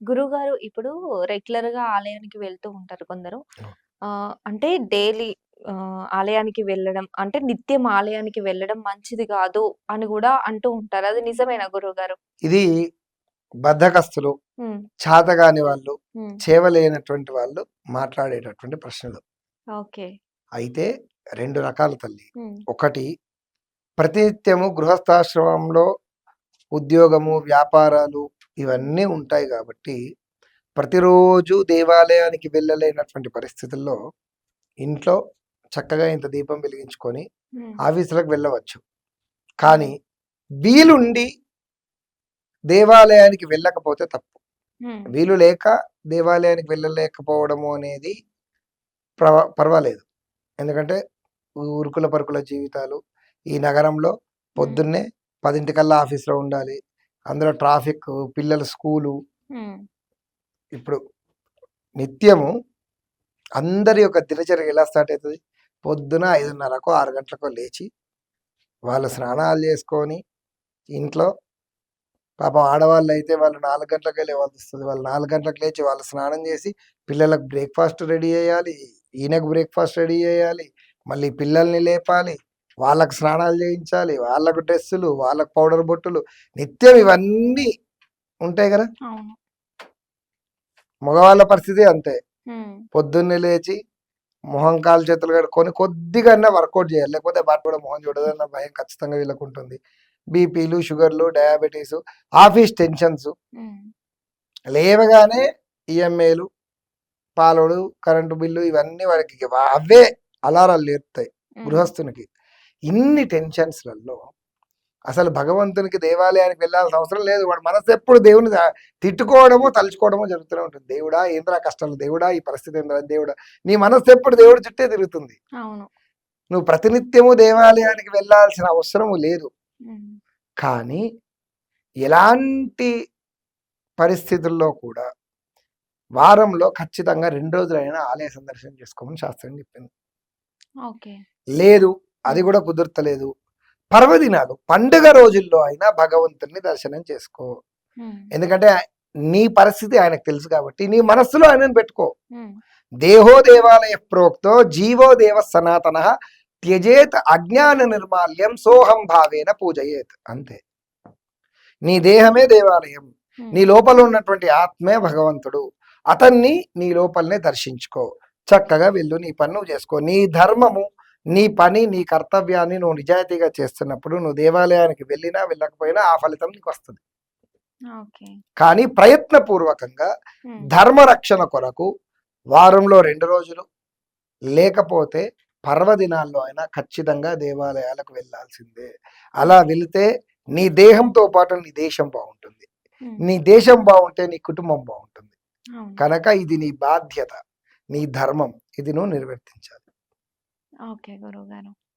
గురువుగారు ఇప్పుడు రెగ్యులర్‌గా ఆలయానికి వెళ్తూ ఉంటారు కొందరు. హ్మ్. అంటే డైలీ ఆలయానికి వెళ్ళడం అంటే నిత్యం ఆలయానికి వెళ్ళడం మంచిది గాదు అని గూడా అంటూ ఉంటారు. అది నిజమేనా గురువుగారు? ఇది బద్ధకస్తులు, హ్మ్. చాతగాని వాళ్ళు, హ్మ్. చేవలేనటువంటి వాళ్ళు మాట్లాడేటటువంటి ప్రశ్నలు. ఓకే. అయితే 2 రకాలు తల్లి. హ్మ్. ఒకటి ప్రతినిత్యము గృహస్థాశ్రమంలో ఉద్యోగము, వ్యాపారాలు ఇవన్నీ ఉంటాయి గాబట్టి, ప్రతిరోజు దేవాలయానికి వెళ్ళలేనటువంటి పరిస్థితుల్లో ఇంట్లో చక్కగా ఇంత దీపం వెలిగించుకొని హ్మ్. ఆఫీసులకు వెళ్ళవచ్చు. హ్మ్. కానీ వీలుండి దేవాలయానికి వెళ్ళకపోతే తప్పు. హ్మ్. వీలు లేక దేవాలయానికి వెళ్ళలేకపోవడము అనేది పర్వాలేదు. ఎందుకంటే ఉరుకుల పరుకుల జీవితాలు. ఈ నగరంలో హ్మ్. పొద్దున్నే 10:00కల్లా ఆఫీస్‌లో ఉండాలి. అందులో ట్రాఫిక్కు, పిల్లల స్కూలు. హ్మ్. ఇప్పుడు నిత్యము అందరి యొక్క దినచర్య ఎలా స్టార్ట్ అయితది? పొద్దున 5:30కో, 6 గంటలకో లేచి, వాళ్ళు స్నానాలు చేసుకొని, ఇంట్లో పాపం ఆడవాళ్ళైతే వాళ్ళు 4 గంటలకే లేవాల్సొస్తది. వాళ్ళు 4 గంటలకు లేచి వాళ్ళు స్నానం చేసి, పిల్లలకు బ్రేక్‌ఫాస్ట్ రెడీ చేయాలి. ఈయనకు బ్రేక్‌ఫాస్ట్ రెడీ చేయాలి. మళ్ళీ పిల్లల్ని లేపాలి. వాళ్ళకి స్నానాలు చేయించాలి. వాళ్ళకు డ్రెస్సులు, వాళ్ళకి పౌడర్ బొట్టులు, నిత్యం ఇవన్నీ ఉంటాయి గదా! అవును. మగవాళ్ళ పరిస్థితి అంతే. హ్మ్. పొద్దున్నే లేచి, మొహం, కాళ్ళు, చేతులు కడుక్కొని కొద్దిగన్నా వర్కౌట్ చేయాలి. లేకపోతే భార్య కూడా మొహం చూడదన్న భయం ఖచ్చితంగా వీళ్ళకుంటుంది. బీపీలు, షుగర్‌లు, డయాబెటీసు, ఆఫీస్ టెన్షన్స్. హ్మ్. లేవగానే ఈఎంఐలు, పాలోడు, కరెంటు బిల్లు ఇవన్నీ వాడికి అవే అలారాలు లేపుతాయి హ్మ్. గృహస్థునికి. ఇన్ని టెన్షన్స్‌లలో అసలు భగవంతునికి దేవాలయానికి వెళ్ళాల్సిన అవసరం లేదు. వాడి మనసు ఎప్పుడు దేవుని తిట్టుకోవడమో, తలుచుకోవడమో జరుగుతూనే ఉంటుంది. దేవుడా ఏందిరా కష్టాలు, దేవుడా ఈ పరిస్థితి ఏందిరా దేవుడా. నీ మనసు ఎప్పుడు దేవుడి చుట్టే తిరుగుతుంది. అవును. నువ్వు ప్రతినిత్యము దేవాలయానికి వెళ్ళాల్సిన అవసరం లేదు. హ్మ్. కానీ ఎలాంటి పరిస్థితుల్లో కూడా వారంలో ఖచ్చితంగా 2 రోజులైనా ఆలయ సందర్శనం చేసుకోమని శాస్త్రం చెప్పింది. ఓకే. లేదు, అది హ్మ్. కూడా కుదరతలేదు, పర్వదినాలు, పండుగ రోజుల్లో అయినా భగవంతుడిని దర్శనం చేసుకో. హ్మ్. ఎందుకంటే నీ పరిస్థితి ఆయనకు తెలుసు కాబట్టి నీ మనస్సులో ఆయనను పెట్టుకో. హ్మ్. దేహో దేవాలయ ప్రోక్తో జీవో దేవ సనాతన త్యజేత్ అజ్ఞాన నిర్మాల్యం సోహం భావేన పూజయేత్. అంతే. నీ దేహమే దేవాలయం. హ్మ్. నీ లోపల ఉన్నటువంటి ఆత్మే భగవంతుడు. అతన్ని నీ లోపలనే దర్శించుకో. చక్కగా వెళ్ళు, నీ పని నువ్వు చేసుకో. నీ ధర్మము, నీ పని, నీ కర్తవ్యాన్ని నువ్వు నిజాయితీగా చేస్తున్నప్పుడు నువ్వు దేవాలయానికి వెళ్ళినా వెళ్ళకపోయినా ఆ ఫలితం నీకు వస్తుంది. ఓకే. కానీ ప్రయత్నపూర్వకంగా హ్మ్. ధర్మరక్షణ కొరకు వారంలో 2 రోజులు, లేకపోతే పర్వదినాల్లో అయినా ఖచ్చితంగా దేవాలయాలకు వెళ్ళాల్సిందే. అలా ఓకే. వెళితే నీ దేహంతో పాటు నీ దేశం బాగుంటుంది. హ్మ్. నీ దేశం బాగుంటే నీ కుటుంబం బాగుంటుంది. అవును. కనుక ఇది నీ బాధ్యత, నీ ధర్మం. ఇది నువ్వు నిర్వర్తించాలి. ఓకే గురువుగారు.